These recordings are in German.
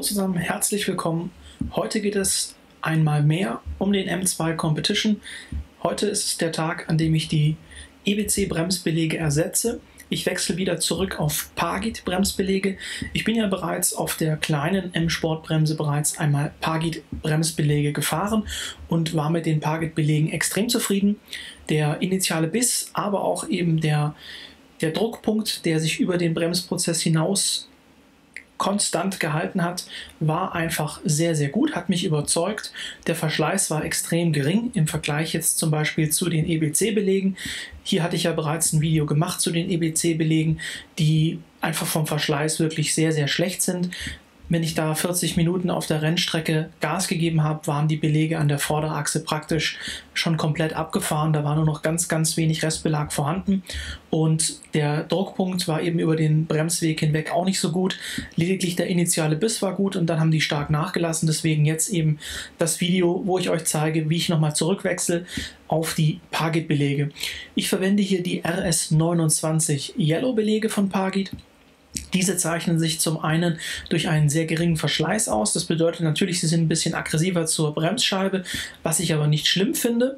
Hallo zusammen, herzlich willkommen. Heute geht es einmal mehr um den M2 Competition. Heute ist der Tag, an dem ich die EBC Bremsbeläge ersetze. Ich wechsle wieder zurück auf Pagid Bremsbeläge. Ich bin ja bereits auf der kleinen M-Sport-Bremse bereits einmal Pagid Bremsbeläge gefahren und war mit den Pagid Belägen extrem zufrieden. Der initiale Biss, aber auch eben der Druckpunkt, der sich über den Bremsprozess hinaus konstant gehalten hat, war einfach sehr, sehr gut, hat mich überzeugt. Der Verschleiß war extrem gering im Vergleich jetzt zum Beispiel zu den EBC-Belegen. Hier hatte ich ja bereits ein Video gemacht zu den EBC-Belegen, die einfach vom Verschleiß wirklich sehr, sehr schlecht sind. Wenn ich da 40 Minuten auf der Rennstrecke Gas gegeben habe, waren die Beläge an der Vorderachse praktisch schon komplett abgefahren. Da war nur noch ganz, ganz wenig Restbelag vorhanden. Und der Druckpunkt war eben über den Bremsweg hinweg auch nicht so gut. Lediglich der initiale Biss war gut und dann haben die stark nachgelassen. Deswegen jetzt eben das Video, wo ich euch zeige, wie ich nochmal zurückwechsle auf die Pagid-Beläge. Ich verwende hier die RS29 Yellow-Beläge von Pagid. Diese zeichnen sich zum einen durch einen sehr geringen Verschleiß aus. Das bedeutet natürlich, sie sind ein bisschen aggressiver zur Bremsscheibe, was ich aber nicht schlimm finde.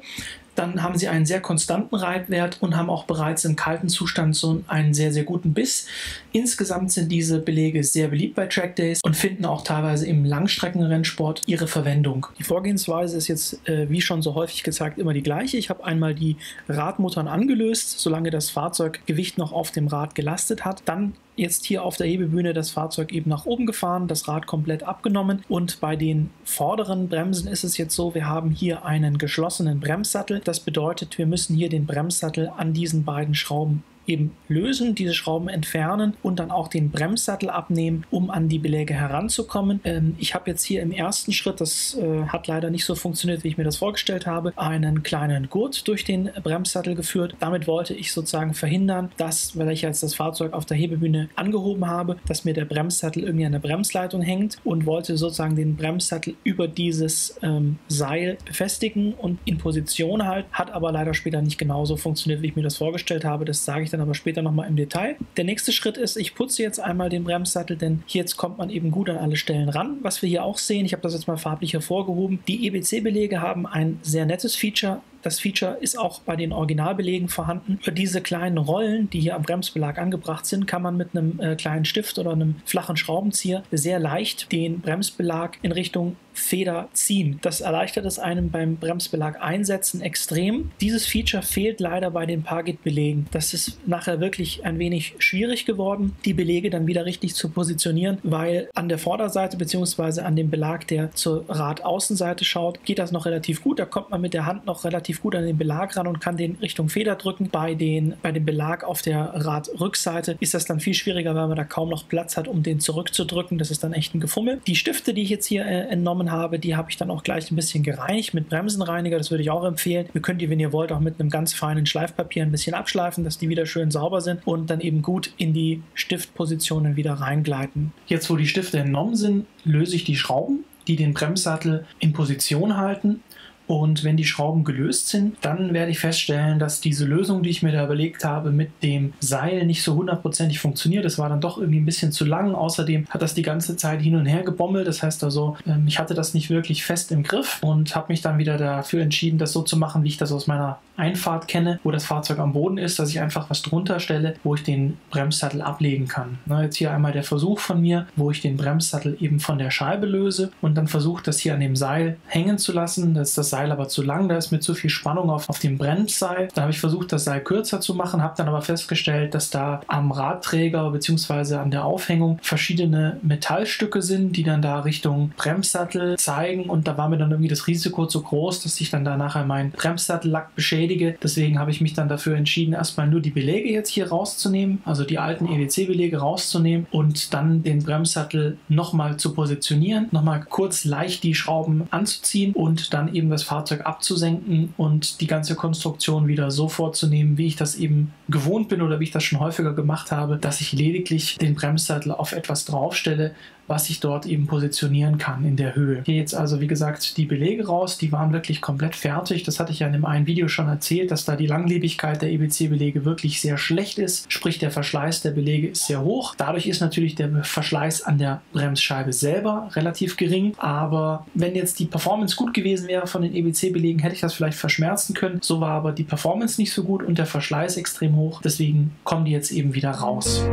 Dann haben sie einen sehr konstanten Reibwert und haben auch bereits im kalten Zustand so einen sehr, sehr guten Biss. Insgesamt sind diese Beläge sehr beliebt bei Trackdays und finden auch teilweise im Langstreckenrennsport ihre Verwendung. Die Vorgehensweise ist jetzt, wie schon so häufig gezeigt, immer die gleiche. Ich habe einmal die Radmuttern angelöst, solange das Fahrzeuggewicht noch auf dem Rad gelastet hat. Dann jetzt hier auf der Hebebühne das Fahrzeug eben nach oben gefahren, das Rad komplett abgenommen und bei den vorderen Bremsen ist es jetzt so, wir haben hier einen geschlossenen Bremssattel. Das bedeutet, wir müssen hier den Bremssattel an diesen beiden Schrauben eben lösen, diese Schrauben entfernen und dann auch den Bremssattel abnehmen, um an die Beläge heranzukommen. Ich habe jetzt hier im ersten Schritt, das hat leider nicht so funktioniert, wie ich mir das vorgestellt habe, einen kleinen Gurt durch den Bremssattel geführt. Damit wollte ich sozusagen verhindern, dass, weil ich jetzt das Fahrzeug auf der Hebebühne angehoben habe, dass mir der Bremssattel irgendwie an der Bremsleitung hängt und wollte sozusagen den Bremssattel über dieses Seil befestigen und in Position halten. Hat aber leider später nicht genauso funktioniert, wie ich mir das vorgestellt habe. Das sage ich dann aber später nochmal im Detail. Der nächste Schritt ist, ich putze jetzt einmal den Bremssattel, denn hier jetzt kommt man eben gut an alle Stellen ran. Was wir hier auch sehen, ich habe das jetzt mal farblich hervorgehoben, die EBC-Beläge haben ein sehr nettes Feature. Das Feature ist auch bei den Originalbelegen vorhanden. Für diese kleinen Rollen, die hier am Bremsbelag angebracht sind, kann man mit einem kleinen Stift oder einem flachen Schraubenzieher sehr leicht den Bremsbelag in Richtung Feder ziehen. Das erleichtert es einem beim Bremsbelag einsetzen extrem. Dieses Feature fehlt leider bei den Pagid-Belegen. Das ist nachher wirklich ein wenig schwierig geworden, die Belege dann wieder richtig zu positionieren, weil an der Vorderseite bzw. an dem Belag, der zur Radaußenseite schaut, geht das noch relativ gut. Da kommt man mit der Hand noch relativ gut an den Belag ran und kann den Richtung Feder drücken. Bei dem Belag auf der Radrückseite ist das dann viel schwieriger, weil man da kaum noch Platz hat, um den zurückzudrücken. Das ist dann echt ein Gefummel. Die Stifte, die ich jetzt hier entnommen habe, die habe ich dann auch gleich ein bisschen gereinigt mit Bremsenreiniger. Das würde ich auch empfehlen. Ihr könnt die, wenn ihr wollt, auch mit einem ganz feinen Schleifpapier ein bisschen abschleifen, dass die wieder schön sauber sind und dann eben gut in die Stiftpositionen wieder reingleiten. Jetzt, wo die Stifte entnommen sind, löse ich die Schrauben, die den Bremssattel in Position halten. Und wenn die Schrauben gelöst sind, dann werde ich feststellen, dass diese Lösung, die ich mir da überlegt habe, mit dem Seil nicht so hundertprozentig funktioniert. Das war dann doch irgendwie ein bisschen zu lang. Außerdem hat das die ganze Zeit hin und her gebommelt. Das heißt also, ich hatte das nicht wirklich fest im Griff und habe mich dann wieder dafür entschieden, das so zu machen, wie ich das aus meiner Einfahrt kenne, wo das Fahrzeug am Boden ist, dass ich einfach was drunter stelle, wo ich den Bremssattel ablegen kann. Na, jetzt hier einmal der Versuch von mir, wo ich den Bremssattel eben von der Scheibe löse und dann versuche, das hier an dem Seil hängen zu lassen. Das ist das Seil aber zu lang, da ist mir zu viel Spannung auf dem Bremsseil. Da habe ich versucht, das Seil kürzer zu machen, habe dann aber festgestellt, dass da am Radträger bzw. an der Aufhängung verschiedene Metallstücke sind, die dann da Richtung Bremssattel zeigen und da war mir dann irgendwie das Risiko zu groß, dass ich dann da nachher meinen Bremssattellack beschädige. Deswegen habe ich mich dann dafür entschieden, erstmal nur die Beläge jetzt hier rauszunehmen, also die alten EBC-Beläge rauszunehmen und dann den Bremssattel nochmal zu positionieren, nochmal kurz leicht die Schrauben anzuziehen und dann eben das Fahrzeug abzusenken und die ganze Konstruktion wieder so vorzunehmen, wie ich das eben gewohnt bin oder wie ich das schon häufiger gemacht habe, dass ich lediglich den Bremssattel auf etwas draufstelle, was ich dort eben positionieren kann in der Höhe. Hier jetzt also wie gesagt die Belege raus, die waren wirklich komplett fertig. Das hatte ich ja in dem einen Video schon erzählt, dass da die Langlebigkeit der EBC-Belege wirklich sehr schlecht ist, sprich der Verschleiß der Belege ist sehr hoch. Dadurch ist natürlich der Verschleiß an der Bremsscheibe selber relativ gering, aber wenn jetzt die Performance gut gewesen wäre von den EBC-Belegen, hätte ich das vielleicht verschmerzen können. So war aber die Performance nicht so gut und der Verschleiß extrem hoch, deswegen kommen die jetzt eben wieder raus.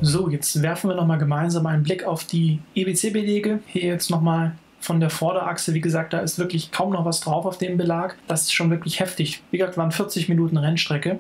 So, jetzt werfen wir nochmal gemeinsam einen Blick auf die EBC-Belege. Hier jetzt nochmal von der Vorderachse. Wie gesagt, da ist wirklich kaum noch was drauf auf dem Belag. Das ist schon wirklich heftig. Wie gesagt, waren 40 Minuten Rennstrecke.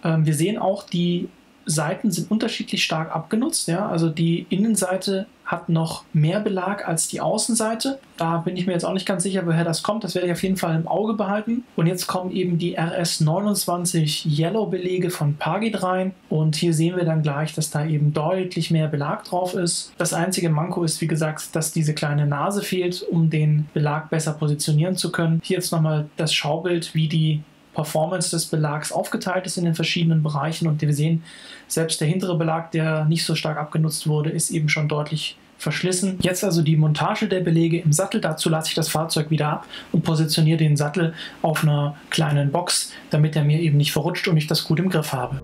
Wir sehen auch, die Seiten sind unterschiedlich stark abgenutzt. Ja? Also die Innenseite hat noch mehr Belag als die Außenseite. Da bin ich mir jetzt auch nicht ganz sicher, woher das kommt. Das werde ich auf jeden Fall im Auge behalten. Und jetzt kommen eben die RS29 Yellow Belege von Pagid rein. Und hier sehen wir dann gleich, dass da eben deutlich mehr Belag drauf ist. Das einzige Manko ist, wie gesagt, dass diese kleine Nase fehlt, um den Belag besser positionieren zu können. Hier jetzt nochmal das Schaubild, wie die Performance des Belags aufgeteilt ist in den verschiedenen Bereichen und wir sehen, selbst der hintere Belag, der nicht so stark abgenutzt wurde, ist eben schon deutlich verschlissen. Jetzt also die Montage der Belege im Sattel. Dazu lasse ich das Fahrzeug wieder ab und positioniere den Sattel auf einer kleinen Box, damit er mir eben nicht verrutscht und ich das gut im Griff habe.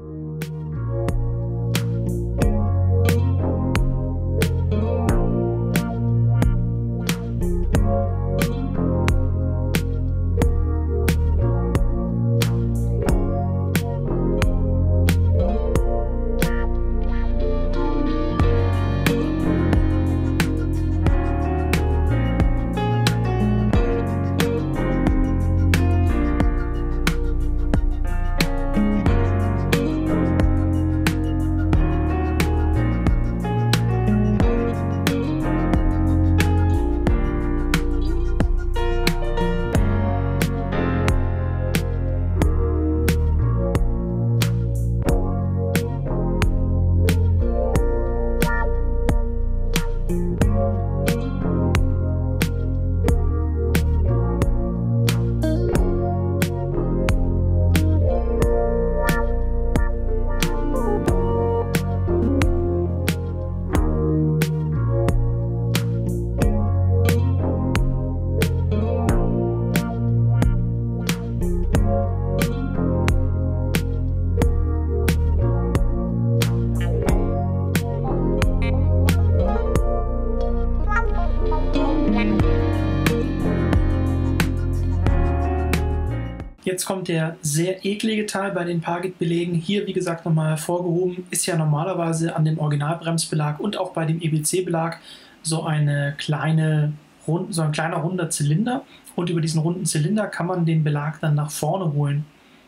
Jetzt kommt der sehr eklige Teil bei den Pagid-Belegen. Hier, wie gesagt, nochmal hervorgehoben, ist ja normalerweise an dem Originalbremsbelag und auch bei dem EBC-Belag so ein kleiner runder Zylinder. Und über diesen runden Zylinder kann man den Belag dann nach vorne holen.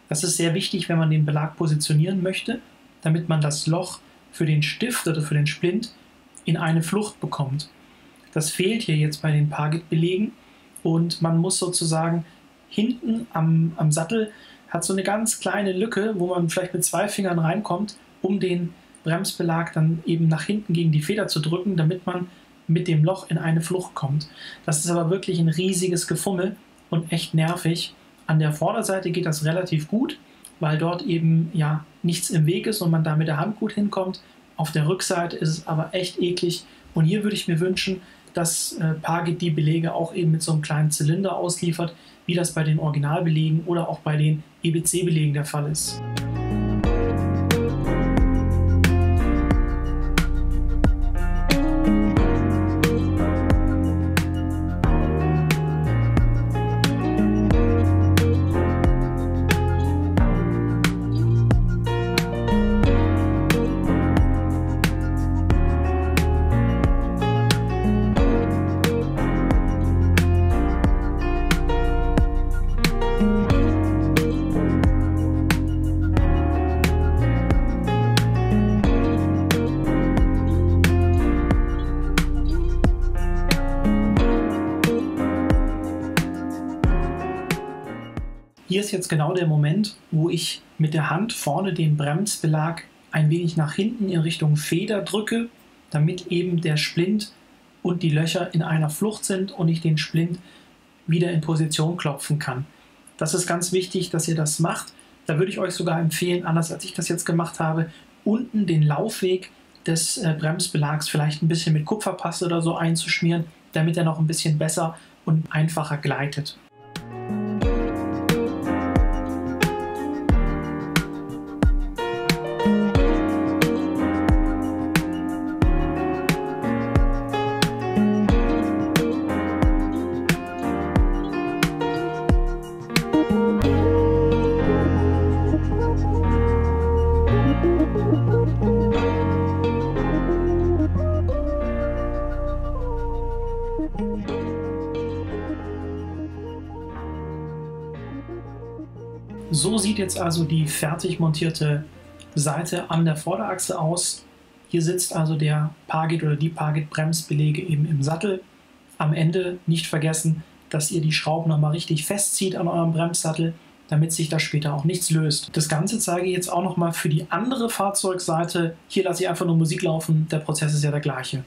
Das ist sehr wichtig, wenn man den Belag positionieren möchte, damit man das Loch für den Stift oder für den Splint in eine Flucht bekommt. Das fehlt hier jetzt bei den Pagid-Belegen und man muss sozusagen hinten am Sattel hat so eine ganz kleine Lücke, wo man vielleicht mit 2 Fingern reinkommt, um den Bremsbelag dann eben nach hinten gegen die Feder zu drücken, damit man mit dem Loch in eine Flucht kommt. Das ist aber wirklich ein riesiges Gefummel und echt nervig. An der Vorderseite geht das relativ gut, weil dort eben ja nichts im Weg ist und man da mit der Hand gut hinkommt. Auf der Rückseite ist es aber echt eklig und hier würde ich mir wünschen, dass Pagid die Belege auch eben mit so einem kleinen Zylinder ausliefert, wie das bei den Originalbelegen oder auch bei den EBC-Belegen der Fall ist. Hier ist jetzt genau der Moment, wo ich mit der Hand vorne den Bremsbelag ein wenig nach hinten in Richtung Feder drücke, damit eben der Splint und die Löcher in einer Flucht sind und ich den Splint wieder in Position klopfen kann. Das ist ganz wichtig, dass ihr das macht. Da würde ich euch sogar empfehlen, anders als ich das jetzt gemacht habe, unten den Laufweg des Bremsbelags vielleicht ein bisschen mit Kupferpaste oder so einzuschmieren, damit er noch ein bisschen besser und einfacher gleitet. So sieht jetzt also die fertig montierte Seite an der Vorderachse aus. Hier sitzt also der Pagid oder die Pagid-Bremsbeläge eben im Sattel. Am Ende nicht vergessen, dass ihr die Schrauben nochmal richtig festzieht an eurem Bremssattel, damit sich da später auch nichts löst. Das Ganze zeige ich jetzt auch nochmal für die andere Fahrzeugseite. Hier lasse ich einfach nur Musik laufen, der Prozess ist ja der gleiche.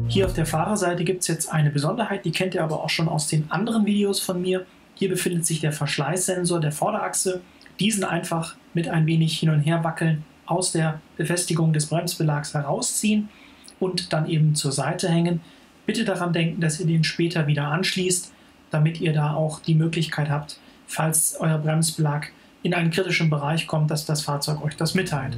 Hier auf der Fahrerseite gibt es jetzt eine Besonderheit, die kennt ihr aber auch schon aus den anderen Videos von mir. Hier befindet sich der Verschleißsensor der Vorderachse. Diesen einfach mit ein wenig hin und her wackeln aus der Befestigung des Bremsbelags herausziehen und dann eben zur Seite hängen. Bitte daran denken, dass ihr den später wieder anschließt, damit ihr da auch die Möglichkeit habt, falls euer Bremsbelag in einen kritischen Bereich kommt, dass das Fahrzeug euch das mitteilt.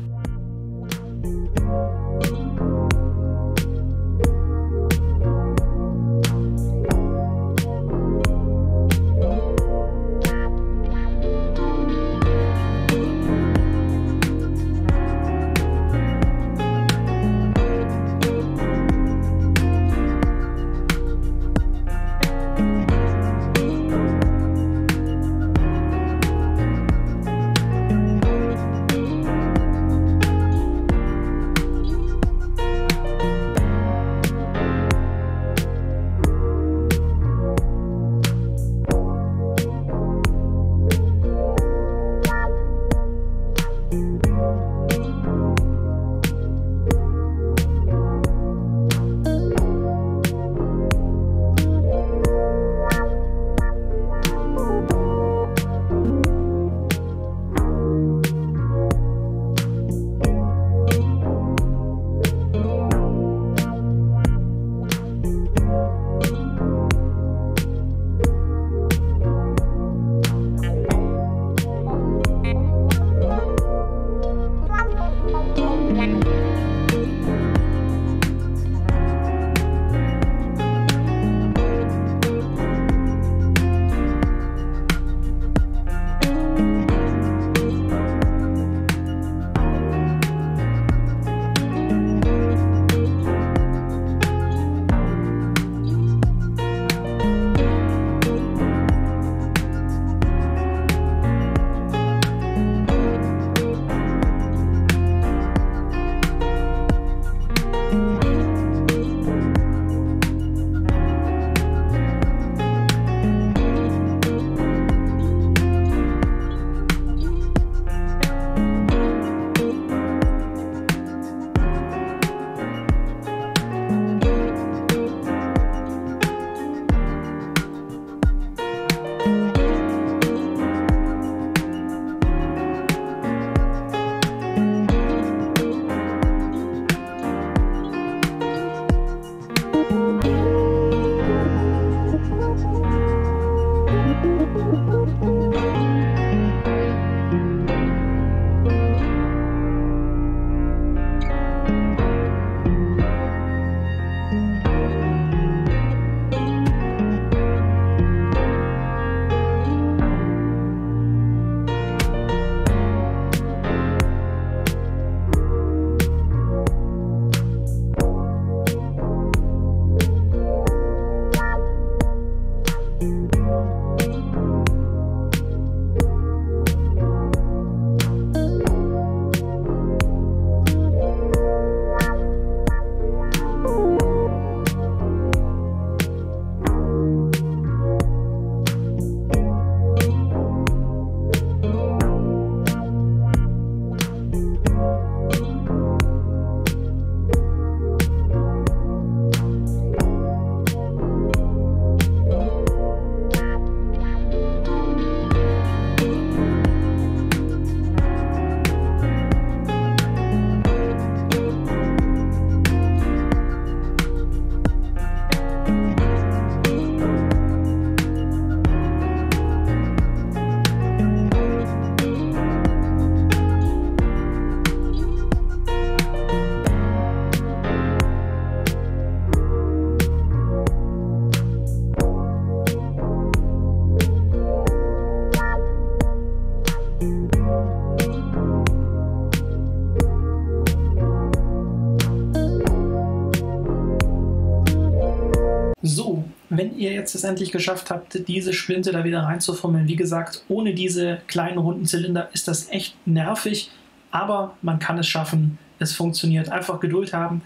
So, wenn ihr jetzt es endlich geschafft habt, diese Splinte da wieder reinzufummeln, wie gesagt, ohne diese kleinen runden Zylinder ist das echt nervig, aber man kann es schaffen, es funktioniert. Einfach Geduld haben.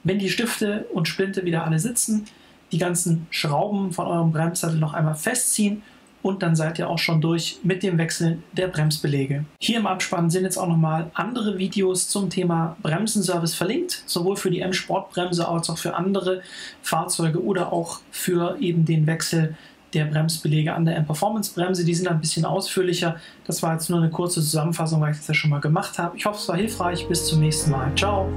Wenn die Stifte und Splinte wieder alle sitzen, die ganzen Schrauben von eurem Bremssattel noch einmal festziehen und dann seid ihr auch schon durch mit dem Wechseln der Bremsbeläge. Hier im Abspann sind jetzt auch nochmal andere Videos zum Thema Bremsenservice verlinkt, sowohl für die M-Sportbremse als auch für andere Fahrzeuge oder auch für eben den Wechsel der Bremsbeläge an der M-Performance-Bremse. Die sind ein bisschen ausführlicher. Das war jetzt nur eine kurze Zusammenfassung, weil ich das ja schon mal gemacht habe. Ich hoffe, es war hilfreich. Bis zum nächsten Mal. Ciao!